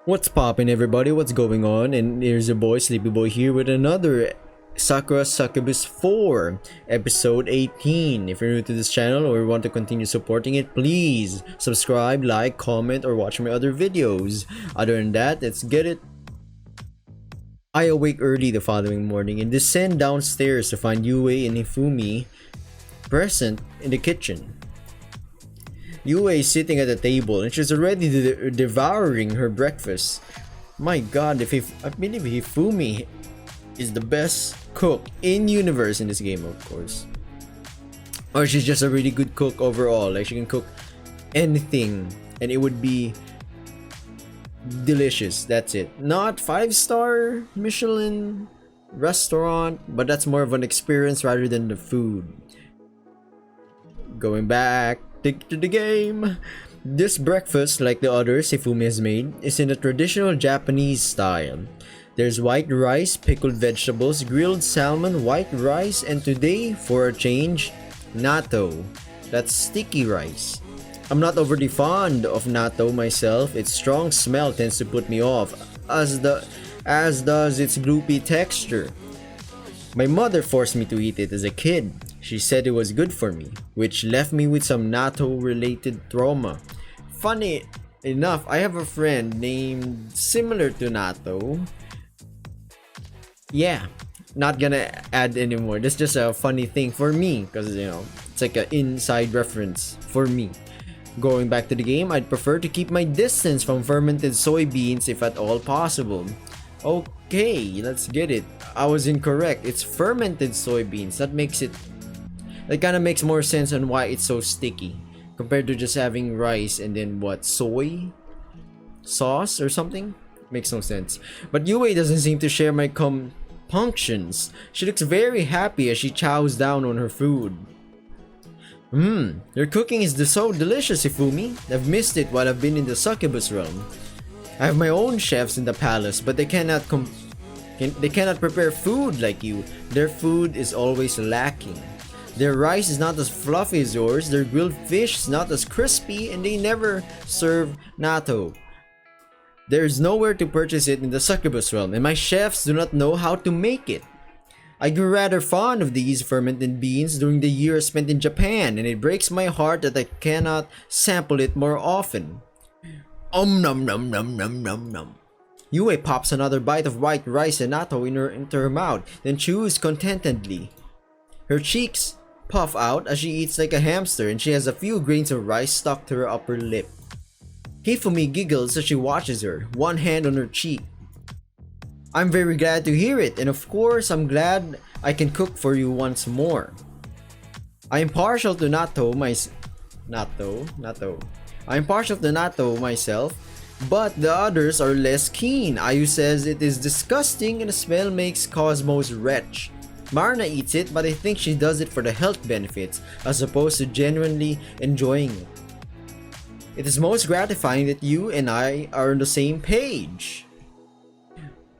What's poppin', everybody? What's going on? And here's your boy Sleepy Boy here with another Sakura Succubus 4 episode 18. If you're new to this channel or want to continue supporting it, please subscribe, like, comment, or watch my other videos. Other than that, let's get it. I awake early the following morning and descend downstairs to find Yue and Hifumi present in the kitchen. Yue is sitting at the table and she's already devouring her breakfast. My god, I believe Hifumi is the best cook in universe in this game, of course. Or she's just a really good cook overall. Like, she can cook anything and it would be delicious. That's it. Not 5-star Michelin restaurant, but that's more of an experience rather than the food. Going back to the game. This breakfast, like the others Hifumi has made, is in a traditional Japanese style. There's white rice, pickled vegetables, grilled salmon, white rice, and today, for a change, natto. That's sticky rice. I'm not overly fond of natto myself. Its strong smell tends to put me off, as does its gloopy texture. My mother forced me to eat it as a kid. She said it was good for me, which left me with some natto-related trauma. Funny enough, I have a friend named similar to Natto. Yeah, not gonna add anymore. That's just a funny thing for me, because it's like an inside reference for me. Going back to the game, I'd prefer to keep my distance from fermented soybeans if at all possible. Okay, let's get it. I was incorrect. It's fermented soybeans. That kind of makes more sense on why it's so sticky compared to just having rice and then what, soy sauce or something? Makes no sense. But Yue doesn't seem to share my compunctions. She looks very happy as she chows down on her food. Your cooking is so delicious, Hifumi. I've missed it while I've been in the succubus realm. I have my own chefs in the palace, but they cannot prepare food like you. Their food is always lacking. Their rice is not as fluffy as yours, their grilled fish is not as crispy, and they never serve natto. There is nowhere to purchase it in the succubus realm, and my chefs do not know how to make it. I grew rather fond of these fermented beans during the year spent in Japan, and it breaks my heart that I cannot sample it more often. Nom nom nom nom nom nom. Yue pops another bite of white rice and natto into her mouth, then chews contentedly. Her cheeks puff out as she eats like a hamster, and she has a few grains of rice stuck to her upper lip. Hifumi giggles as she watches her, one hand on her cheek. I'm very glad to hear it, and of course I'm glad I can cook for you once more. I am partial to natto myself, but the others are less keen. Ayu says it is disgusting and the smell makes Cosmos retch. Marna eats it, but I think she does it for the health benefits as opposed to genuinely enjoying it. It is most gratifying that you and I are on the same page.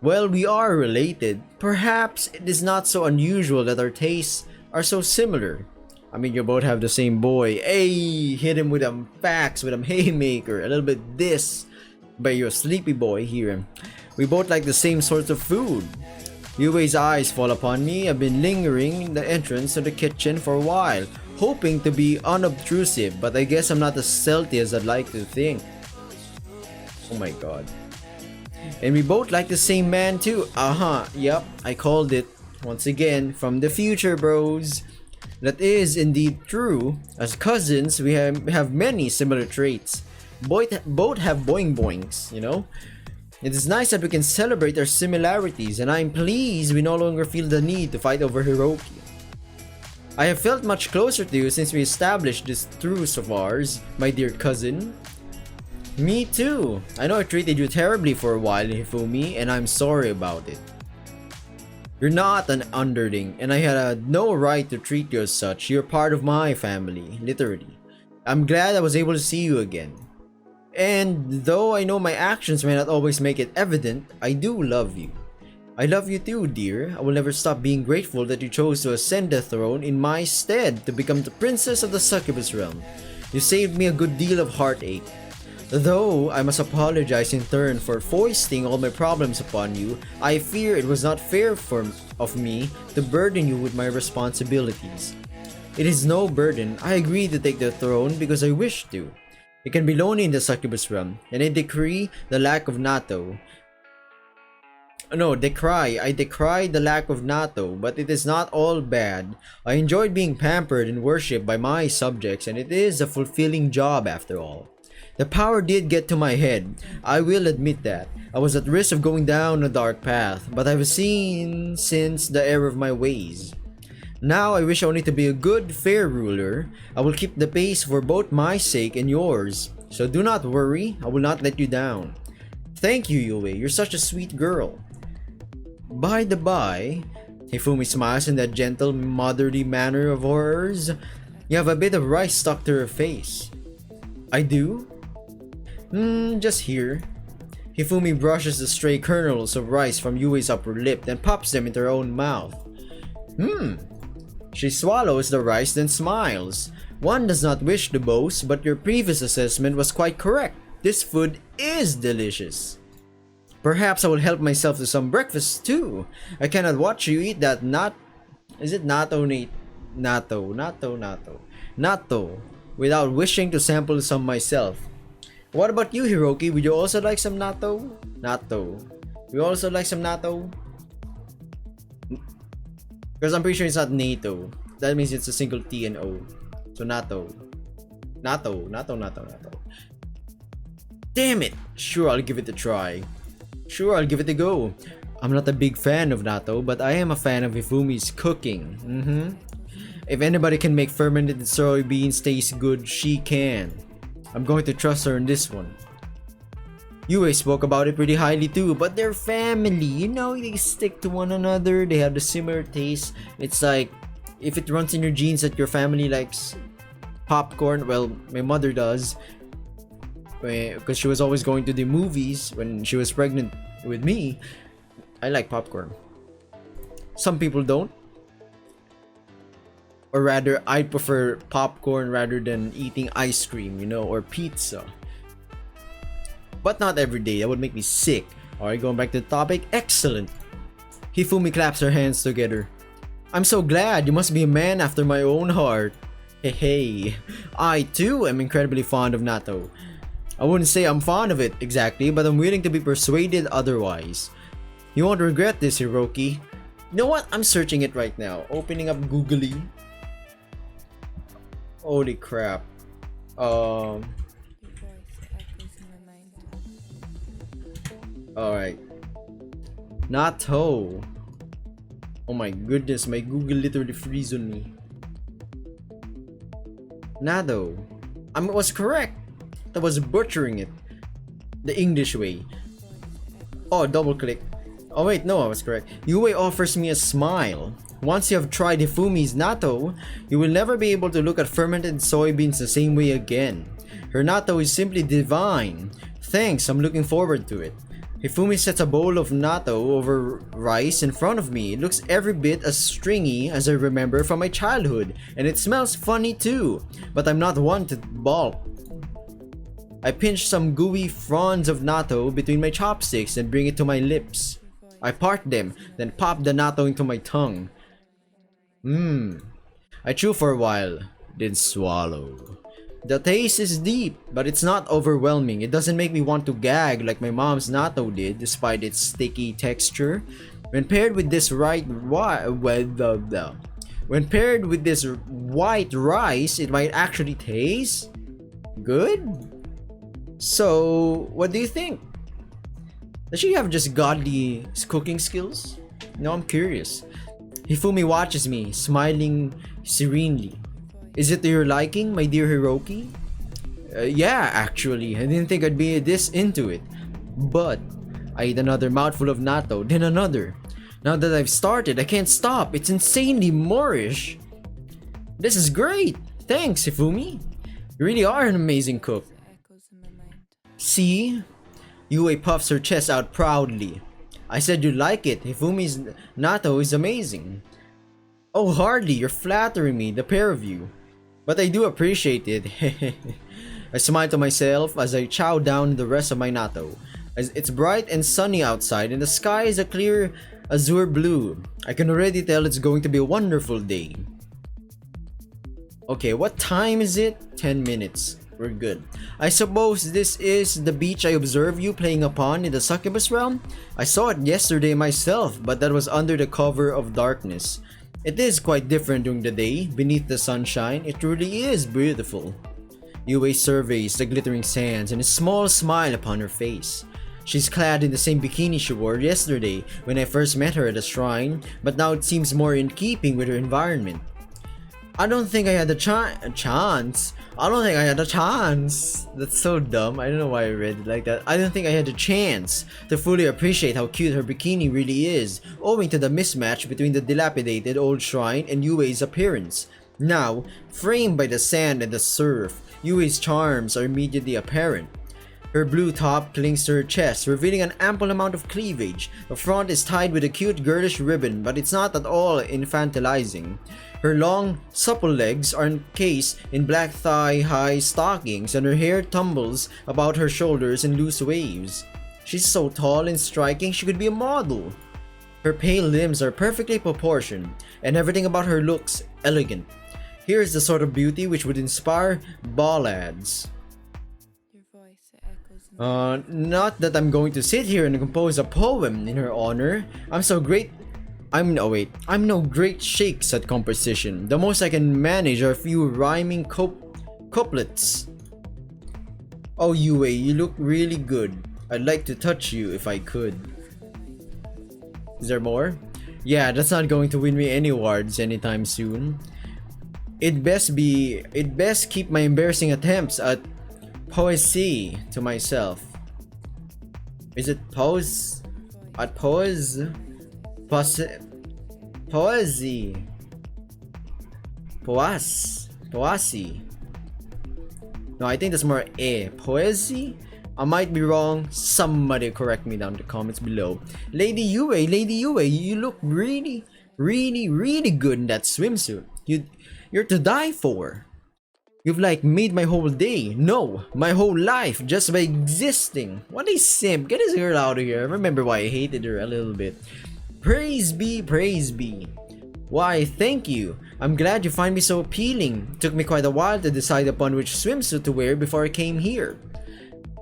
Well, we are related. Perhaps it is not so unusual that our tastes are so similar. I mean, you both have the same boy. Hey, hit him with them facts, with them haymaker, a little bit this by your sleepy boy here. We both like the same sorts of food. Yue's eyes fall upon me. I've been lingering in the entrance to the kitchen for a while, hoping to be unobtrusive, but I guess I'm not as stealthy as I'd like to think. Oh my god. And we both like the same man too. Yep, I called it. Once again, from the future, bros. That is indeed true. As cousins, we have many similar traits. Both have boing boings, you know? It is nice that we can celebrate our similarities, and I'm pleased we no longer feel the need to fight over Hiroki. I have felt much closer to you since we established this truce of ours, my dear cousin. Me too. I know I treated you terribly for a while, Hifumi, and I'm sorry about it. You're not an underling, and I had no right to treat you as such. You're part of my family, literally. I'm glad I was able to see you again. And though I know my actions may not always make it evident, I do love you. I love you too, dear. I will never stop being grateful that you chose to ascend the throne in my stead to become the princess of the succubus realm. You saved me a good deal of heartache. Though I must apologize in turn for foisting all my problems upon you, I fear it was not fair of me to burden you with my responsibilities. It is no burden. I agreed to take the throne because I wish to. It can be lonely in the succubus realm, and I decree the lack of Natto. I decry the lack of Natto, but it is not all bad. I enjoyed being pampered and worshipped by my subjects, and it is a fulfilling job after all. The power did get to my head, I will admit that. I was at risk of going down a dark path, but I have seen since the error of my ways. Now I wish only to be a good, fair ruler. I will keep the pace for both my sake and yours. So do not worry, I will not let you down. Thank you, Yue, you're such a sweet girl. By the by, Hifumi smiles in that gentle, motherly manner of hers. You have a bit of rice stuck to your face. I do? Just here. Hifumi brushes the stray kernels of rice from Yue's upper lip, then pops them into her own mouth. She swallows the rice, then smiles. One does not wish to boast, but your previous assessment was quite correct. This food is delicious. Perhaps I will help myself to some breakfast too. I cannot watch you eat that Is it natto, Nate? Natto. Without wishing to sample some myself. What about you, Hiroki? Would you also like some natto? You also like some natto? Because I'm pretty sure it's not natto. That means it's a single T and O. So natto. Damn it! Sure, I'll give it a try. Sure, I'll give it a go. I'm not a big fan of natto, but I am a fan of Hifumi's cooking. If anybody can make fermented soybeans taste good, she can. I'm going to trust her in this one. Yue spoke about it pretty highly too, but they're family, you know, they stick to one another, they have the similar taste. It's like, if it runs in your genes that your family likes popcorn, well, my mother does, because she was always going to the movies when she was pregnant with me. I like popcorn. Some people don't. Or rather, I prefer popcorn rather than eating ice cream, you know, or pizza. But not every day, that would make me sick. Alright, going back to the topic. Excellent. Hifumi claps her hands together. I'm so glad, you must be a man after my own heart. Hey. I too am incredibly fond of natto. I wouldn't say I'm fond of it exactly, but I'm willing to be persuaded otherwise. You won't regret this, Hiroki. You know what? I'm searching it right now. Opening up Googly. Holy crap. Alright. Natto. Oh my goodness, my Google literally freeze on me. Natto. I was correct. I was butchering it. The English way. Oh, double click. Oh wait, no, I was correct. Yue offers me a smile. Once you have tried Hifumi's natto, you will never be able to look at fermented soybeans the same way again. Her natto is simply divine. Thanks, I'm looking forward to it. Hifumi sets a bowl of natto over rice in front of me. It looks every bit as stringy as I remember from my childhood, and it smells funny too, but I'm not one to balk. I pinch some gooey fronds of natto between my chopsticks and bring it to my lips. I part them, then pop the natto into my tongue. I chew for a while, then swallow. The taste is deep, but it's not overwhelming. It doesn't make me want to gag like my mom's natto did, despite its sticky texture. When paired with this white rice, it might actually taste good. So, what do you think? Does she have just godly cooking skills? No, I'm curious. Hifumi watches me, smiling serenely. Is it to your liking, my dear Hiroki? Yeah, actually. I didn't think I'd be this into it. But I ate another mouthful of natto, then another. Now that I've started, I can't stop. It's insanely Moorish. This is great. Thanks, Hifumi. You really are an amazing cook. See? Yue puffs her chest out proudly. I said you like it. Hifumi's natto is amazing. Oh, hardly. You're flattering me, the pair of you. But I do appreciate it. I smile to myself as I chow down the rest of my natto. As it's bright and sunny outside and the sky is a clear azure blue. I can already tell it's going to be a wonderful day. Okay, what time is it? 10 minutes. We're good. I suppose this is the beach I observed you playing upon in the Succubus realm? I saw it yesterday myself, but that was under the cover of darkness. It is quite different during the day, beneath the sunshine. It truly is beautiful. Yue surveys the glittering sands and a small smile upon her face. She's clad in the same bikini she wore yesterday when I first met her at the shrine, but now it seems more in keeping with her environment. I don't think I had a chance. I don't think I had a chance. That's so dumb. I don't know why I read it like that. I don't think I had a chance to fully appreciate how cute her bikini really is, owing to the mismatch between the dilapidated old shrine and Yue's appearance. Now, framed by the sand and the surf, Yue's charms are immediately apparent. Her blue top clings to her chest, revealing an ample amount of cleavage. The front is tied with a cute girlish ribbon, but it's not at all infantilizing. Her long, supple legs are encased in black thigh-high stockings and her hair tumbles about her shoulders in loose waves. She's so tall and striking she could be a model. Her pale limbs are perfectly proportioned, and everything about her looks elegant. Here is the sort of beauty which would inspire ballads. Not that I'm going to sit here and compose a poem in her honor. I'm no great shakes at composition. The most I can manage are a few rhyming couplets. Oh Yue, you look really good. I'd like to touch you if I could. Is there more? Yeah, that's not going to win me any awards anytime soon. It'd best keep my embarrassing attempts at poesy to myself. Is it pose? At pose? Poesy. Poesy. No, I think that's more poesy? I might be wrong. Somebody correct me down in the comments below. Lady Yue, you look really good in that swimsuit. You're to die for. You've like made my whole day. No, my whole life just by existing. What a simp. Get this girl out of here. I remember why I hated her a little bit. Praise be, praise be. Why, thank you. I'm glad you find me so appealing. Took me quite a while to decide upon which swimsuit to wear before I came here.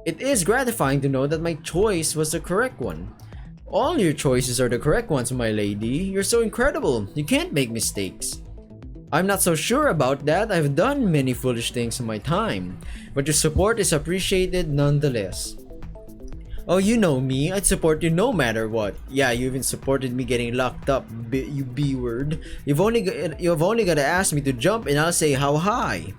It is gratifying to know that my choice was the correct one. All your choices are the correct ones, my lady. You're so incredible. You can't make mistakes. I'm not so sure about that. I've done many foolish things in my time, but your support is appreciated nonetheless. Oh, you know me. I'd support you no matter what. Yeah, you even supported me getting locked up, you B-word. You've only got to ask me to jump and I'll say how high.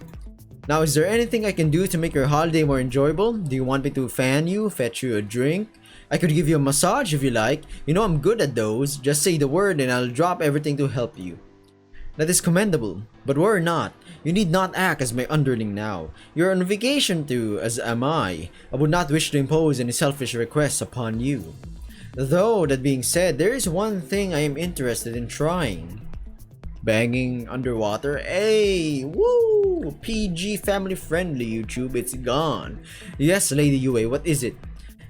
Now, is there anything I can do to make your holiday more enjoyable? Do you want me to fan you, fetch you a drink? I could give you a massage if you like. You know I'm good at those. Just say the word and I'll drop everything to help you. That is commendable, but worry not. You need not act as my underling now. You're on vacation too, as am I. I would not wish to impose any selfish requests upon you. Though, that being said, there is one thing I am interested in trying. Banging underwater? Hey! Woo! PG family friendly YouTube, it's gone. Yes, Lady Yue, what is it?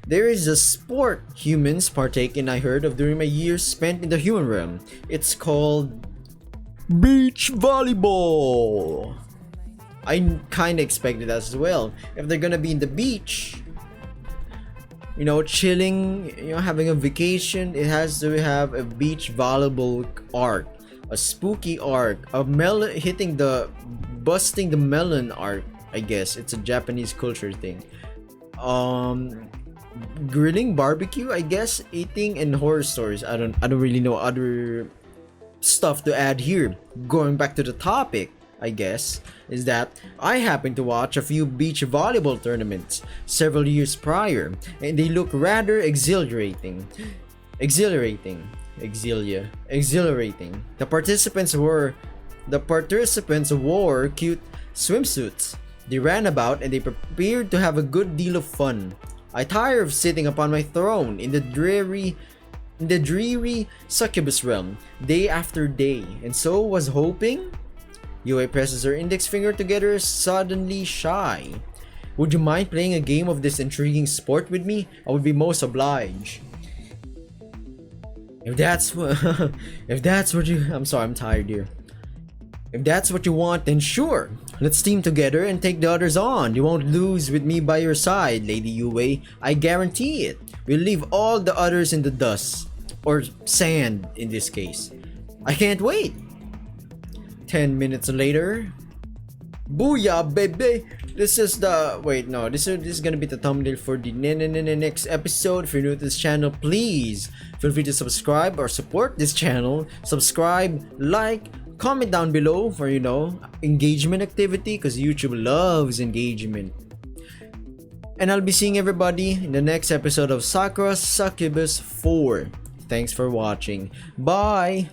There is a sport humans partake in I heard of during my years spent in the human realm. It's called beach volleyball. I kinda expected that as well. If they're gonna be in the beach, you know, chilling, you know, having a vacation, it has to have a beach volleyball arc, a spooky arc, busting the melon arc. I guess it's a Japanese culture thing. Grilling barbecue, I guess, eating, and horror stories. I don't really know other stuff to add here. Going back to the topic, I guess, is that I happened to watch a few beach volleyball tournaments several years prior, and they look rather exhilarating. The participants wore cute swimsuits. They ran about and they prepared to have a good deal of fun. I tire of sitting upon my throne in the dreary succubus realm day after day, and so was hoping. Yue presses her index finger together, suddenly shy. Would you mind playing a game of this intriguing sport with me? I would be most obliged. If that's what I'm sorry, I'm tired here. If that's what you want, then sure. Let's team together and take the others on. You won't lose with me by your side, Lady Yue. I guarantee it. We'll leave all the others in the dust. Or sand, in this case. I can't wait. 10 minutes later. Booyah, baby! This is the... Wait, no. This is gonna be the thumbnail for the next episode. If you're new to this channel, please feel free to subscribe or support this channel. Subscribe, like, comment down below for, you know, engagement activity, because YouTube loves engagement. And I'll be seeing everybody in the next episode of Sakura Succubus 4. Thanks for watching. Bye!